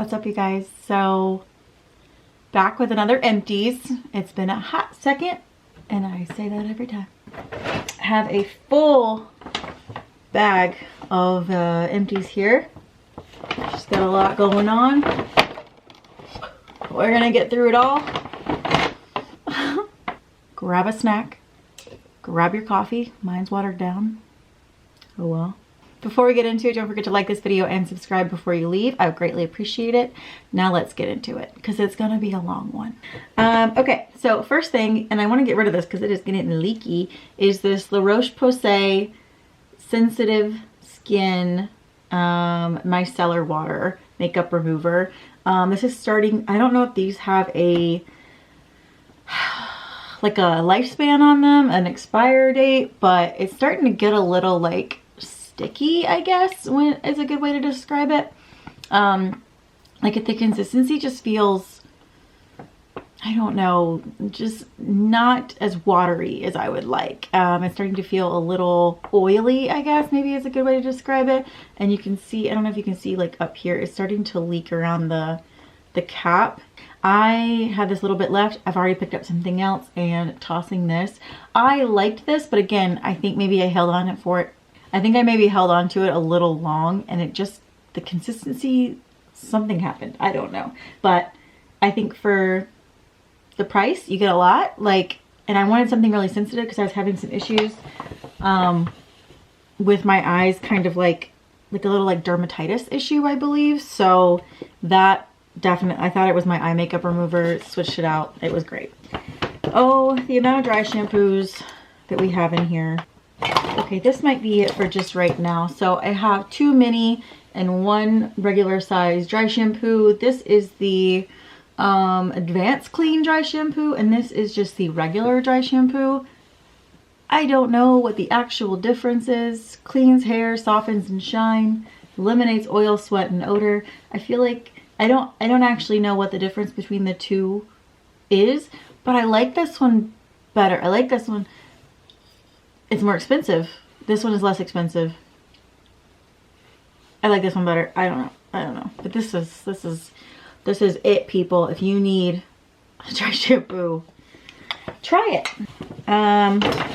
What's up, you guys? So back with another empties. It's been a hot second, and I say that every time. I have a full bag of empties here. Just got a lot going on. We're gonna get through it all. Grab a snack. Grab your coffee. Mine's watered down. Oh well. Before we get into it, don't forget to like this video and subscribe before you leave. I would greatly appreciate it. Now let's get into it because it's gonna be a long one. Okay, so first thing, and I want to get rid of this because it is getting leaky, is this La Roche-Posay Sensitive Skin Micellar Water Makeup Remover. This is starting, I don't know if these have a like a lifespan on them, an expire date, but it's starting to get a little like sticky, I guess, is a good way to describe it. Like the consistency just feels, I don't know, just not as watery as I would like. It's starting to feel a little oily, I guess, maybe is a good way to describe it. And you can see, I don't know if you can see, like up here, it's starting to leak around the cap. I had this little bit left. I've already picked up something else and tossing this. I liked this, but again, I think maybe I held on for it. I think I maybe held on to it a little long, and it just, the consistency, something happened. I don't know. But I think for the price, you get a lot. Like, and I wanted something really sensitive because I was having some issues with my eyes, kind of like a little like dermatitis issue, I believe. So that definitely, I thought it was my eye makeup remover, switched it out. It was great. Oh, the amount of dry shampoos that we have in here. Okay, this might be it for just right now. So I have 2 mini and 1 regular size dry shampoo. This is the advanced clean dry shampoo, and this is just the regular dry shampoo. I don't know what the actual difference is. Cleans hair, softens and shine, eliminates oil, sweat, and odor. I feel like I don't actually know what the difference between the two is, but I like this one better. I like this one. It's more expensive. This one is less expensive. I like this one better. I don't know. But this is it, people. If you need a dry shampoo, try it.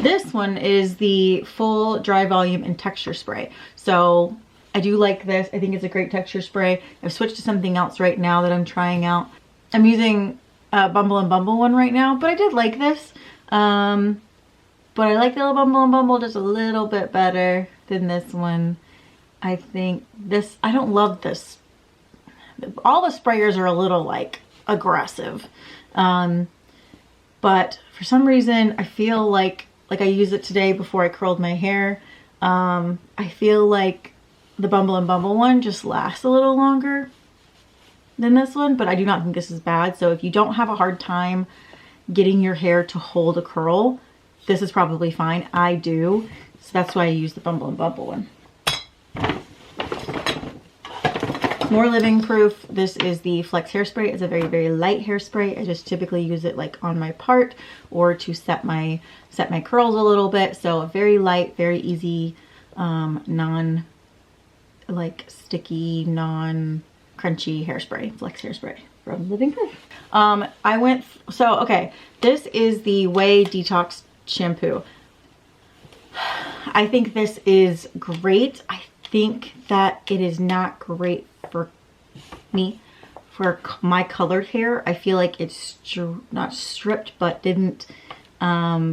This one is the full dry volume and texture spray. So I do like this. I think it's a great texture spray. I've switched to something else right now that I'm trying out. I'm using Bumble and Bumble one right now, but I did like this. But I like the Bumble and Bumble just a little bit better than this one. I think this, I don't love this. All the sprayers are a little like aggressive. But for some reason, I feel like I used it today before I curled my hair. I feel like the Bumble and Bumble one just lasts a little longer than this one, but I do not think this is bad. So if you don't have a hard time getting your hair to hold a curl, this is probably fine. I do. So that's why I use the Bumble and Bumble one. More living proof. This is the Flex hairspray. It's a very, very light hairspray. I just typically use it like on my part or to set my curls a little bit. So a very light, very easy, non like sticky, non crunchy hairspray. Flex hairspray from Living Proof. Okay, this is the Way Detox shampoo. I think this is great. I think that it is not great for me, for my colored hair. I feel like it's not stripped, but didn't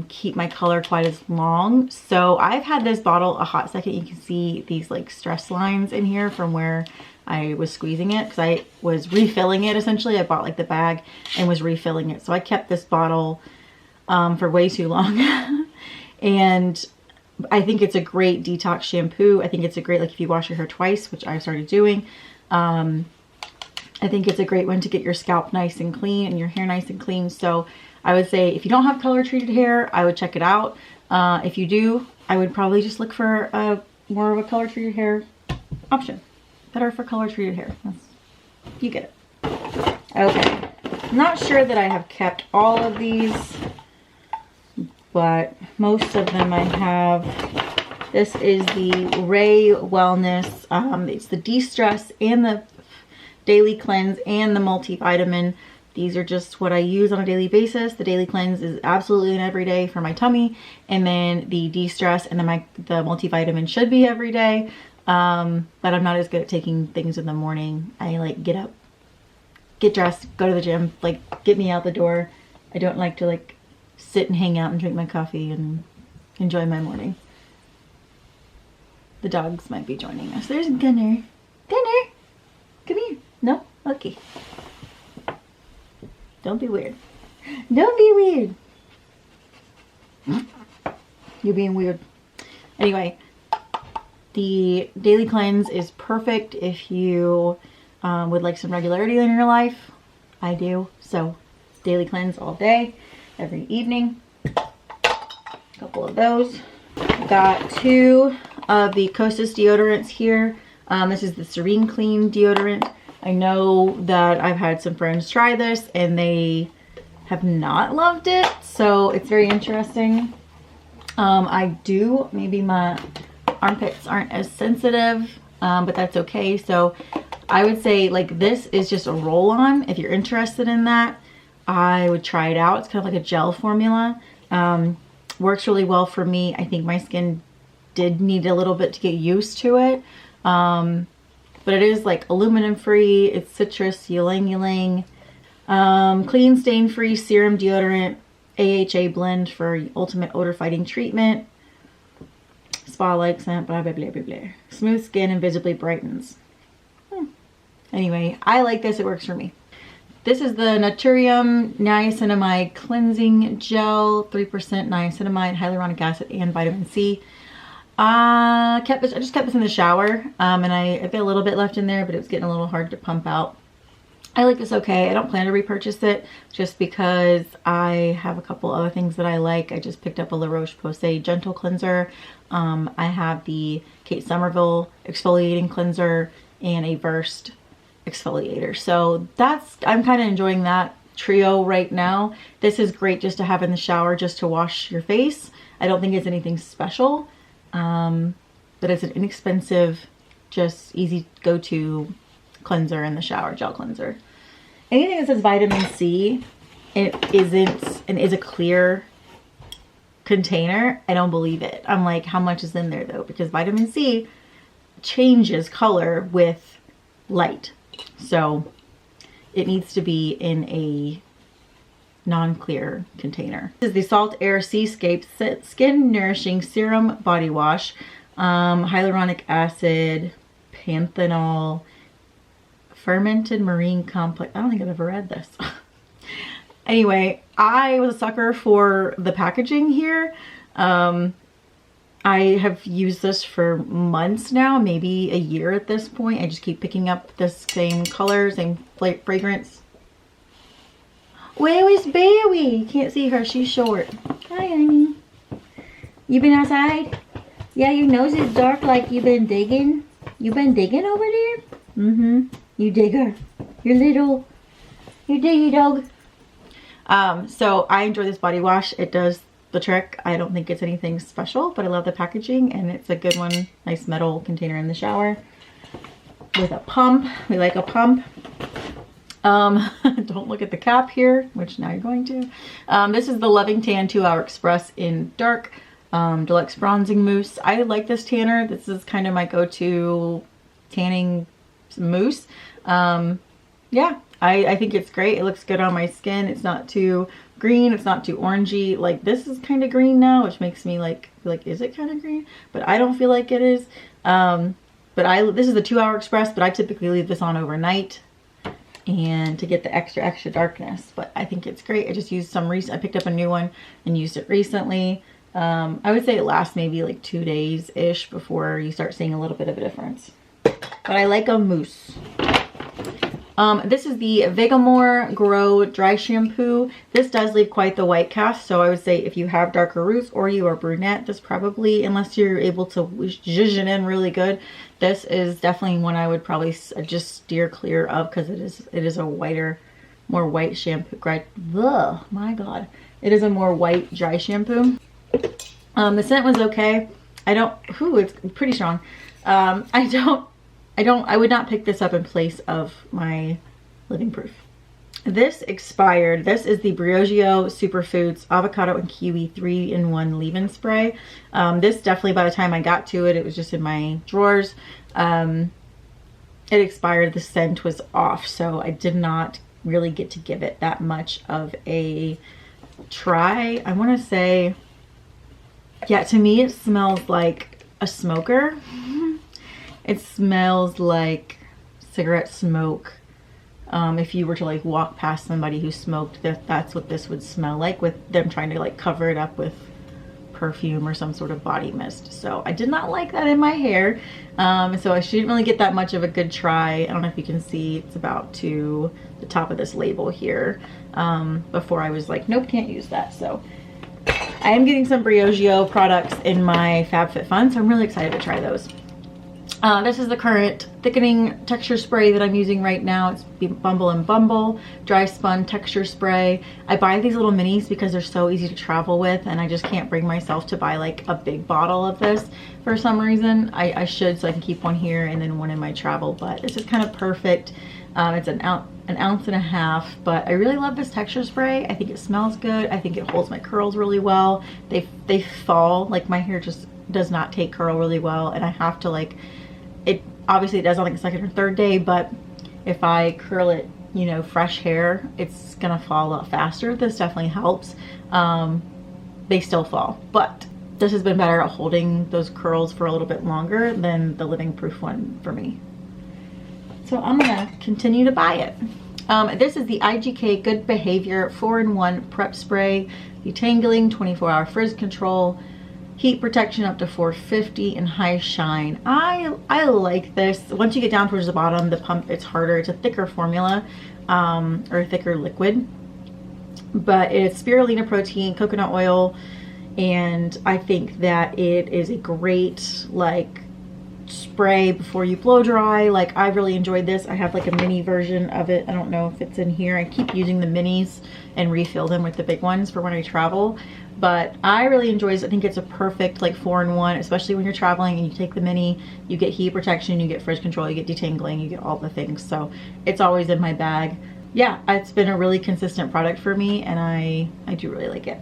keep my color quite as long. So I've had this bottle a hot second. You can see these like stress lines in here from where I was squeezing it because I was refilling it essentially. I bought like the bag and was refilling it. So I kept this bottle for way too long. And I think it's a great detox shampoo. I think it's a great, like if you wash your hair twice, which I started doing, I think it's a great one to get your scalp nice and clean and your hair nice and clean. So I would say if you don't have color treated hair, I would check it out. If you do, I would probably just look for more of a color treated hair option. Better for color treated hair. You get it. Okay. I'm not sure that I have kept all of these, but most of them I have. This is the Ray Wellness. It's the de-stress and the daily cleanse and the multivitamin. These are just what I use on a daily basis. The daily cleanse is absolutely an everyday for my tummy, and then the de-stress and the multivitamin should be every day. But I'm not as good at taking things in the morning. I like get up, get dressed, go to the gym, like get me out the door. I don't like to like sit and hang out and drink my coffee and enjoy my morning. The dogs might be joining us. There's Gunner. Gunner, come here. No? Okay. Don't be weird. Don't be weird. You're being weird. Anyway, the daily cleanse is perfect if you would like some regularity in your life. I do. So daily cleanse all day, every evening. A couple of those. Got 2 of the Kosas deodorants here. This is the Serene Clean deodorant. I know that I've had some friends try this and they have not loved it, so it's very interesting. Maybe my armpits aren't as sensitive, but that's okay. So I would say like this is just a roll-on. If you're interested in that, I would try it out. It's kind of like a gel formula. Works really well for me. I think my skin did need a little bit to get used to it. But it is like aluminum free, it's citrus, ylang ylang. Clean stain free serum deodorant, AHA blend for ultimate odor fighting treatment. Spa like scent, blah blah blah blah blah. Smooth skin and visibly brightens. Anyway, I like this, it works for me. This is the Naturium Niacinamide Cleansing Gel, 3% niacinamide, hyaluronic acid, and vitamin C. I just kept this in the shower, and I got a little bit left in there, but it was getting a little hard to pump out. I like this okay. I don't plan to repurchase it just because I have a couple other things that I like. I just picked up a La Roche-Posay Gentle Cleanser. I have the Kate Somerville Exfoliating Cleanser and a Versed Exfoliator. So I'm kind of enjoying that trio right now. This is great just to have in the shower, just to wash your face. I don't think it's anything special. But it's an inexpensive, just easy go-to cleanser in the shower, gel cleanser. Anything that says vitamin C, it isn't and is a clear container, I don't believe it. I'm like, how much is in there though? Because vitamin C changes color with light. So it needs to be in a non-clear container. This is the Salt Air Seascape Skin Nourishing Serum Body Wash. Hyaluronic acid, panthenol, fermented marine complex. I don't think I've ever read this. Anyway, I was a sucker for the packaging here. I have used this for months now, maybe a year at this point. I just keep picking up the same color, same fragrance. Where is Barry? Can't see her, she's short. Hi, honey. You been outside? Yeah, your nose is dark like you've been digging. You been digging over there? Mm-hmm. You digger. You're little. You diggy dog. So I enjoy this body wash. It does the trick. I don't think it's anything special, but I love the packaging and it's a good one. Nice metal container in the shower with a pump. We like a pump. Don't look at the cap here, which now you're going to. This is the Loving Tan 2-Hour Express in Dark Deluxe Bronzing Mousse. I like this tanner. This is kind of my go-to tanning mousse. Yeah, I think it's great. It looks good on my skin. It's not too green. It's not too orangey. Like this is kind of green now, which makes me like, is it kind of green? But I don't feel like it is. This is the 2-Hour Express, but I typically leave this on overnight and to get the extra darkness. But I think it's great. I just used some I picked up a new one and used it recently. I would say it lasts maybe like 2 days ish before you start seeing a little bit of a difference. But I like a mousse. This is the Vegamore Grow Dry Shampoo. This does leave quite the white cast, so I would say if you have darker roots or you are brunette, this probably, unless you're able to zhuzh it in really good, this is definitely one I would probably just steer clear of because it is a whiter, more white shampoo. Ugh, my God. It is a more white dry shampoo. The scent was okay. It's pretty strong. I I would not pick this up in place of my Living Proof. This expired. This is the Briogeo Superfoods Avocado and Kiwi 3-in-1 leave-in spray. This definitely, by the time I got to it, it was just in my drawers. It expired. The scent was off, so I did not really get to give it that much of a try. I want to say, yeah, to me it smells like a smoker. It smells like cigarette smoke. If you were to like walk past somebody who smoked, that's what this would smell like, with them trying to like cover it up with perfume or some sort of body mist. So I did not like that in my hair. So I didn't really get that much of a good try. I don't know if you can see, it's about to the top of this label here. Before I was like, nope, can't use that. So I am getting some Briogeo products in my FabFitFun, so I'm really excited to try those. This is the current thickening texture spray that I'm using right now. It's Bumble and Bumble Dry Spun Texture Spray. I buy these little minis because they're so easy to travel with, and I just can't bring myself to buy like a big bottle of this for some reason. I should, so I can keep one here and then one in my travel, but this is kind of perfect. It's an ounce and a half, but I really love this texture spray. I think it smells good. I think it holds my curls really well. They fall, like my hair just does not take curl really well, and I have to like, it obviously it does on like the second or third day, but if I curl it, you know, fresh hair, it's gonna fall a lot faster. This definitely helps. They still fall, but this has been better at holding those curls for a little bit longer than the Living Proof one for me. So I'm gonna continue to buy it. This is the IGK Good Behavior 4-in-1 Prep Spray, Detangling, 24-hour frizz control, heat protection up to 450, and high shine. I like this. Once you get down towards the bottom, the pump, it's harder. It's a thicker formula, or a thicker liquid, but it's spirulina protein, coconut oil, and I think that it is a great like spray before you blow dry. Like, I really enjoyed this. I have like a mini version of it. I don't know if it's in here. I keep using the minis and refill them with the big ones for when I travel, but I really enjoy this. I think it's a perfect like 4-in-1, especially when you're traveling and you take the mini. You get heat protection, you get frizz control, you get detangling, you get all the things. So it's always in my bag. Yeah, it's been a really consistent product for me, and I do really like it.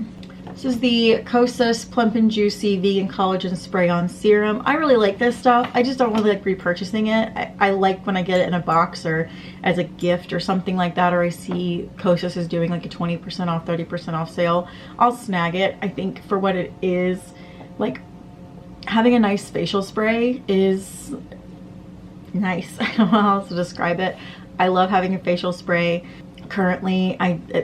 This is the Kosas Plump and Juicy Vegan Collagen Spray-On Serum. I really like this stuff. I just don't really like repurchasing it. I like when I get it in a box or as a gift or something like that, or I see Kosas is doing like a 20% off, 30% off sale. I'll snag it. I think for what it is, like having a nice facial spray is nice. I don't know how else to describe it. I love having a facial spray. Currently,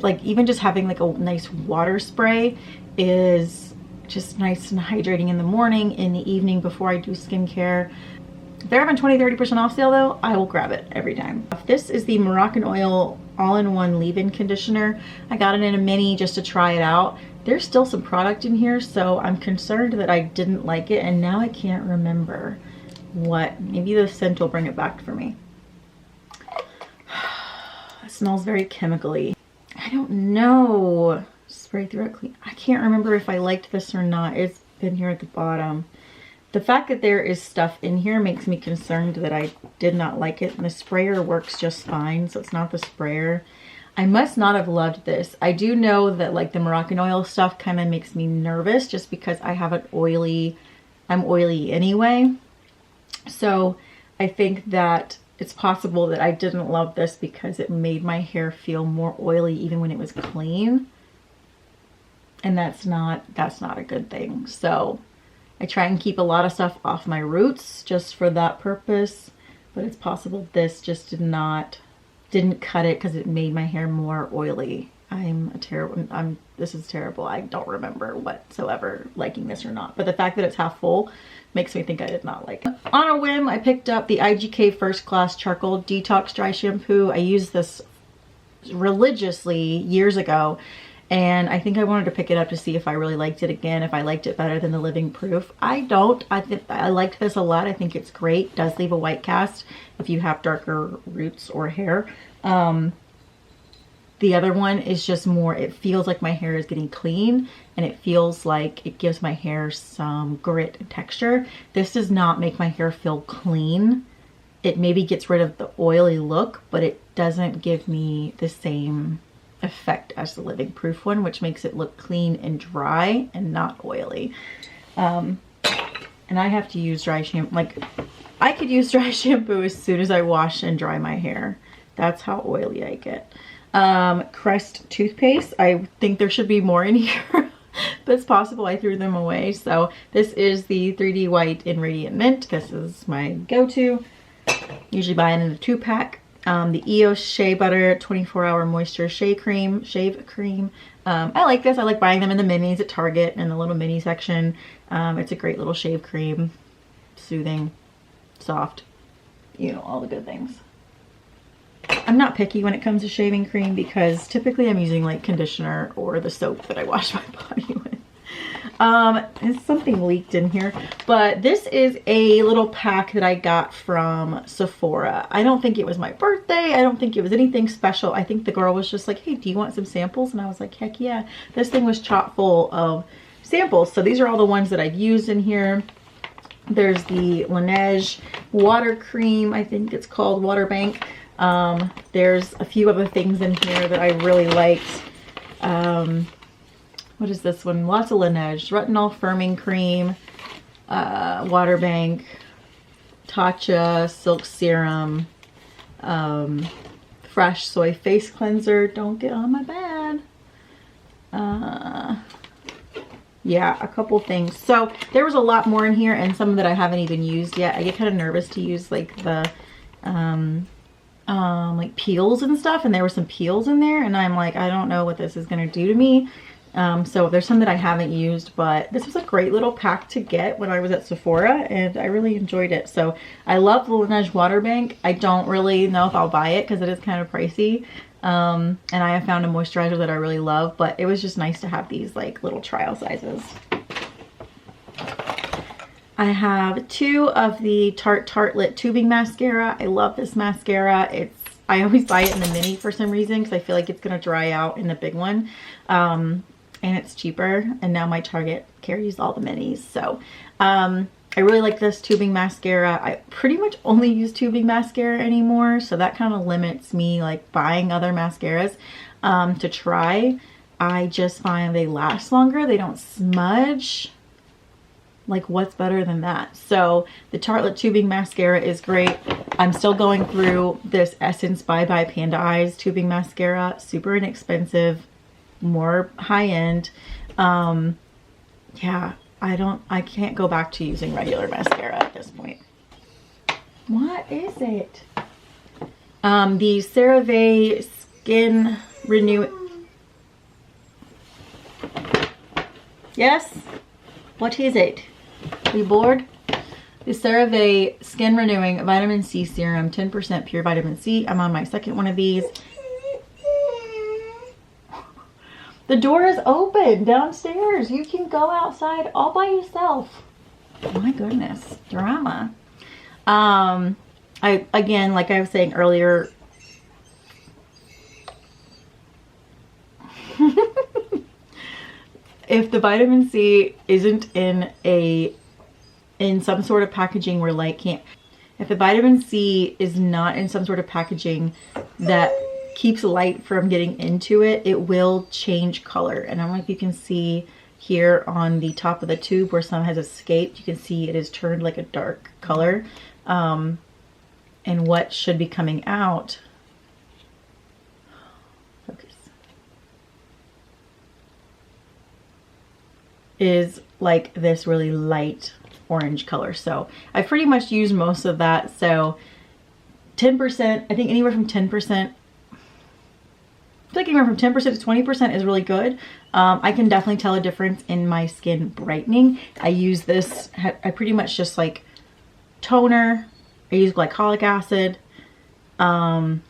like even just having like a nice water spray is just nice and hydrating in the morning, in the evening before I do skincare. If they're having 20-30% off sale though, I will grab it every time. This is the Moroccan Oil All-in-One Leave-In Conditioner. I got it in a mini just to try it out. There's still some product in here, so I'm concerned that I didn't like it, and now I can't remember what. Maybe the scent will bring it back for me. It smells very chemically. I don't know. Spray through it clean. I can't remember if I liked this or not. It's been here at the bottom. The fact that there is stuff in here makes me concerned that I did not like it. And the sprayer works just fine, so it's not the sprayer. I must not have loved this. I do know that like the Moroccan oil stuff kind of makes me nervous just because I have I'm oily anyway. So I think that it's possible that I didn't love this because it made my hair feel more oily even when it was clean. And that's not a good thing. So I try and keep a lot of stuff off my roots just for that purpose. But it's possible this just didn't cut it because it made my hair more oily. This is terrible. I don't remember whatsoever liking this or not. But the fact that it's half full makes me think I did not like it. On a whim, I picked up the IGK First Class Charcoal Detox Dry Shampoo. I used this religiously years ago, and I think I wanted to pick it up to see if I really liked it again, if I liked it better than the Living Proof. I don't. I liked this a lot. I think it's great. It does leave a white cast if you have darker roots or hair. The other one is just more, it feels like my hair is getting clean, and it feels like it gives my hair some grit and texture. This does not make my hair feel clean. it maybe gets rid of the oily look, but it doesn't give me the same effect as the Living Proof one, which makes it look clean and dry and not oily. And I have to use dry shampoo. Like, I could use dry shampoo as soon as I wash and dry my hair. That's how oily I get. Crest toothpaste. I think there should be more in here, but it's possible I threw them away. So this is the 3D White in Radiant Mint. This is my go-to. Usually buy it in a 2-pack. The EOS Shea Butter 24-hour moisture shave cream. I like this. I like buying them in the minis at Target in the little mini section. It's a great little shave cream. Soothing, soft, you know, all the good things. I'm not picky when it comes to shaving cream because typically I'm using like conditioner or the soap that I wash my body with. And something leaked in here, but this is a little pack that I got from Sephora. I don't think it was my birthday. I don't think it was anything special. I think the girl was just like, hey, do you want some samples? And I was like, heck yeah. This thing was chock full of samples. So these are all the ones that I've used in here. There's the Laneige water cream. I think it's called Water Bank. There's a few other things in here that I really liked. What is this one? Lots of Laneige. Retinol Firming Cream, Water Bank, Tatcha Silk Serum, Fresh Soy Face Cleanser. Don't get on my bed. Yeah, a couple things. So there was a lot more in here and some that I haven't even used yet. I get kind of nervous to use like the like peels and stuff, and there were some peels in there and I'm like, I don't know what this is gonna do to me. So there's some that I haven't used, but this was a great little pack to get when I was at Sephora and I really enjoyed it. So I love the Laneige Water Bank. I don't really know if I'll buy it because it is kind of pricey. And I have found a moisturizer that I really love, but it was just nice to have these like little trial sizes. I have 2 of the Tarte Tartelette Tubing Mascara. I love this mascara. I always buy it in the mini for some reason because I feel like it's going to dry out in the big one. And it's cheaper, and now my Target carries all the minis. So I really like this tubing mascara. I pretty much only use tubing mascara anymore, so that kind of limits me like buying other mascaras to try. I just find they last longer. They don't smudge. Like, what's better than that? So the Tartelette Tubing Mascara is great. I'm still going through this Essence Bye Bye Panda Eyes Tubing Mascara. Super inexpensive, more high-end. Yeah, I can't go back to using regular mascara at this point. What is it? The CeraVe Skin Renew. Yes? What is it? Are you bored? The CeraVe Skin Renewing Vitamin C Serum, 10% pure vitamin C. I'm on my second one of these. The door is open downstairs. You can go outside all by yourself. My goodness, drama. Again, like I was saying earlier, if the vitamin C isn't in some sort of packaging where light can't, if the vitamin C is not in some sort of packaging that keeps light from getting into it, it will change color. And I don't know if you can see here on the top of the tube where some has escaped, you can see it is turned like a dark color. And what should be coming out, focus, is like this really light orange color. So I pretty much used most of that. So 10%, I think anywhere from 10%, I feel like anywhere from 10% to 20% is really good. I can definitely tell a difference in my skin brightening. I use this, I pretty much just like toner. I use glycolic acid. The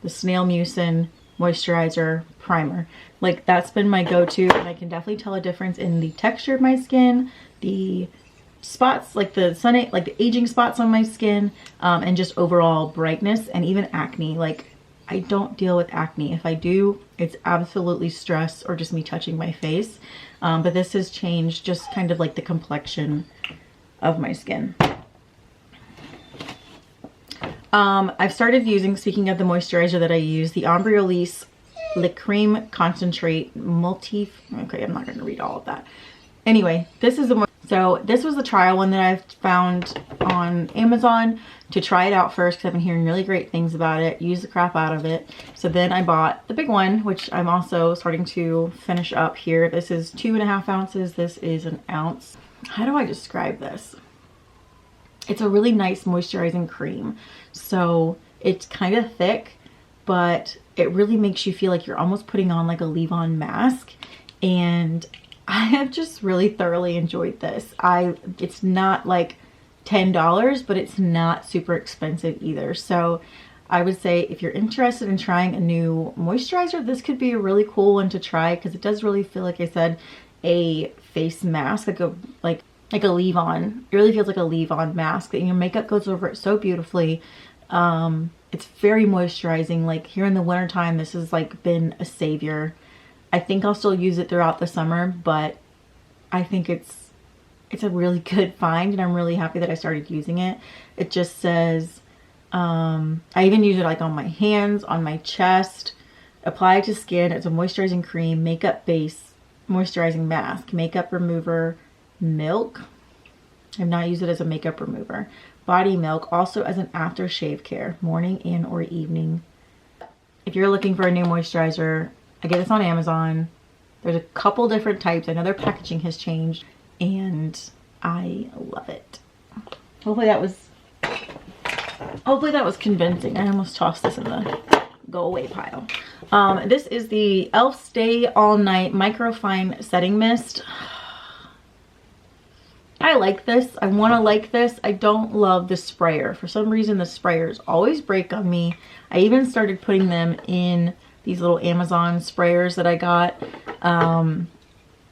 Snail Mucin moisturizer primer. Like, that's been my go-to, and I can definitely tell a difference in the texture of my skin, the spots, like the like the aging spots on my skin, and just overall brightness, and even acne. Like, I don't deal with acne. If I do, it's absolutely stress or just me touching my face. But this has changed just kind of like the complexion of my skin. I've started using, speaking of the moisturizer that I use, the Ombre Elise Lip Cream Concentrate Multi, okay, I'm not going to read all of that. Anyway, this is the, so this was the trial one that I've found on Amazon to try it out first because I've been hearing really great things about it, use the crap out of it. So then I bought the big one, which I'm also starting to finish up here. This is 2.5 ounces. This is an ounce. How do I describe this? It's a really nice moisturizing cream. So it's kind of thick, but it really makes you feel like you're almost putting on like a leave-on mask. And I have just really thoroughly enjoyed this. It's not like $10, but it's not super expensive either. So I would say if you're interested in trying a new moisturizer, this could be a really cool one to try because it does really feel, like I said, a face mask, like a leave-on. It really feels like a leave-on mask that your makeup goes over it so beautifully. It's very moisturizing. Like here in the winter time, this has like been a savior. I think I'll still use it throughout the summer, but I think it's a really good find, and I'm really happy that I started using it. It just says, I even use it like on my hands, on my chest, apply to skin. It's a moisturizing cream, makeup base, moisturizing mask, makeup remover, milk. I've not used it as a makeup remover. Body milk, also as an aftershave care, morning and or evening. If you're looking for a new moisturizer, I get this on Amazon. There's a couple different types. I know their packaging has changed and I love it. Hopefully that was convincing. I almost tossed this in the go away pile. This is the e.l.f. Stay All Night Microfine Setting Mist. I like this. I want to like this. I don't love the sprayer. For some reason, the sprayers always break on me. I even started putting them in these little Amazon sprayers that I got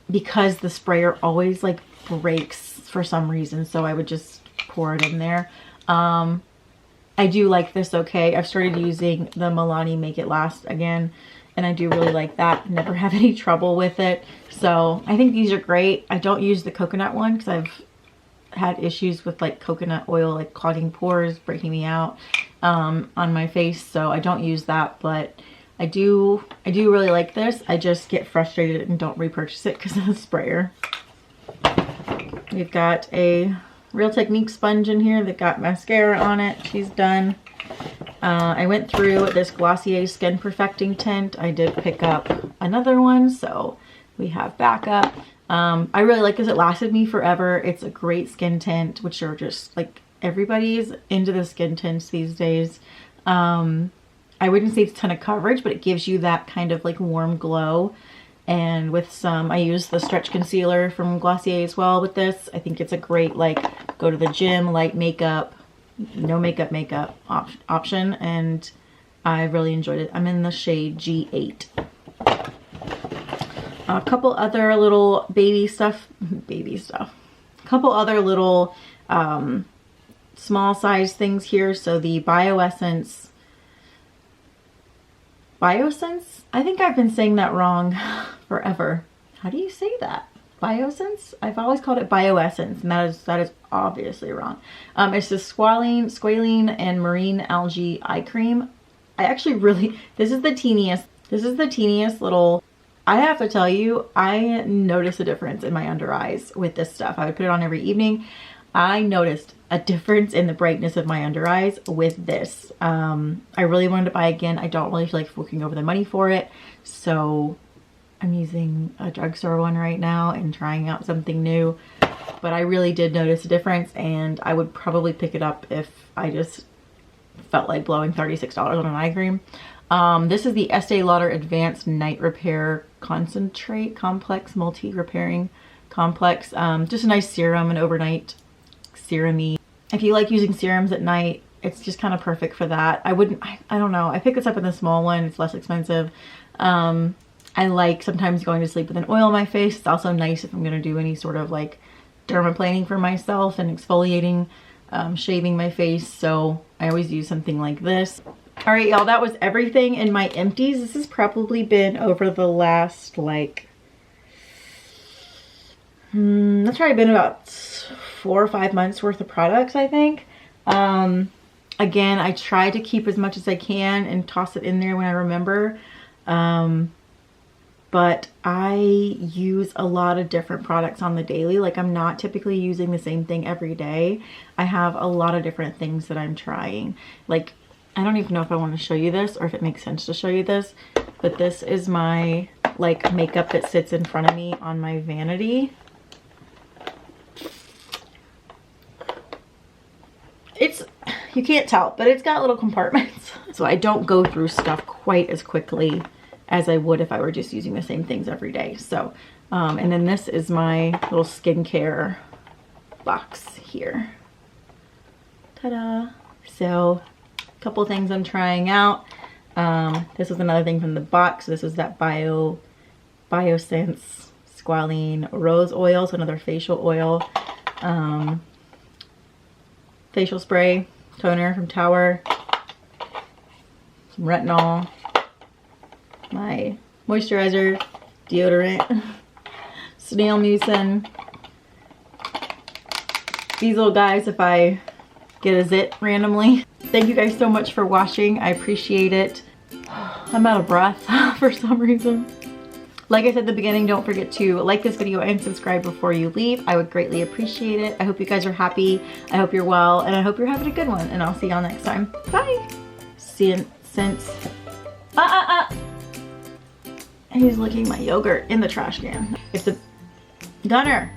because the sprayer always like breaks for some reason. So I would just pour it in there. I do like this okay. I've started using the Milani Make It Last again, and I do really like that. Never have any trouble with it. So I think these are great. I don't use the coconut one because I've had issues with like coconut oil, like clogging pores, breaking me out on my face. So I don't use that, but I do really like this. I just get frustrated and don't repurchase it because of the sprayer. We've got a Real Technique sponge in here that got mascara on it. She's done. I went through this Glossier Skin Perfecting Tint. I did pick up another one, so we have backup. I really like this. It lasted me forever. It's a great skin tint, which are just like, everybody's into the skin tints these days. I wouldn't say it's a ton of coverage, but it gives you that kind of like warm glow. And with some, I use the stretch concealer from Glossier as well with this. I think it's a great like go to the gym, light makeup, no makeup option. And I really enjoyed it. I'm in the shade G8. A couple other little baby stuff. A couple other little small size things here. So the Biosense, I think I've been saying that wrong forever. How do you say that? Biosense? I've always called it Bioessence, and that is obviously wrong. It's the Squalene and Marine Algae Eye Cream. I actually really, this is the teeniest little, I have to tell you, I notice a difference in my under eyes with this stuff. I would put it on every evening. I noticed a difference in the brightness of my under eyes with this. I really wanted to buy again. I don't really feel like forking over the money for it. So I'm using a drugstore one right now and trying out something new. But I really did notice a difference, and I would probably pick it up if I just felt like blowing $36 on an eye cream. This is the Estee Lauder Advanced Night Repair Concentrate Complex Multi-Repairing Complex. Just a nice serum, an overnight serum-y. If you like using serums at night, it's just kind of perfect for that. I don't know. I picked this up in the small one. It's less expensive. I like sometimes going to sleep with an oil on my face. It's also nice if I'm going to do any sort of like dermaplaning for myself and exfoliating, shaving my face. So I always use something like this. All right, y'all, that was everything in my empties. This has probably been over the last like, that's probably been about 4 or 5 months worth of products, I think. Again, I try to keep as much as I can and toss it in there when I remember. But I use a lot of different products on the daily. Like, I'm not typically using the same thing every day. I have a lot of different things that I'm trying. Like, I don't even know if I want to show you this or if it makes sense to show you this, but this is my like makeup that sits in front of me on my vanity. It's, you can't tell, but it's got little compartments. So I don't go through stuff quite as quickly as I would if I were just using the same things every day. So, and then this is my little skincare box here. Ta-da! So, a couple things I'm trying out. This is another thing from the box. This is that Biosense Squalene Rose Oil, so another facial oil. Facial spray, toner from Tower, some retinol, my moisturizer, deodorant, snail mucin. These little guys if I get a zit randomly. Thank you guys so much for watching. I appreciate it. I'm out of breath for some reason. Like I said at the beginning, don't forget to like this video and subscribe before you leave. I would greatly appreciate it. I hope you guys are happy. I hope you're well, and I hope you're having a good one. And I'll see y'all next time. Bye. He's licking my yogurt in the trash can. If the Gunner.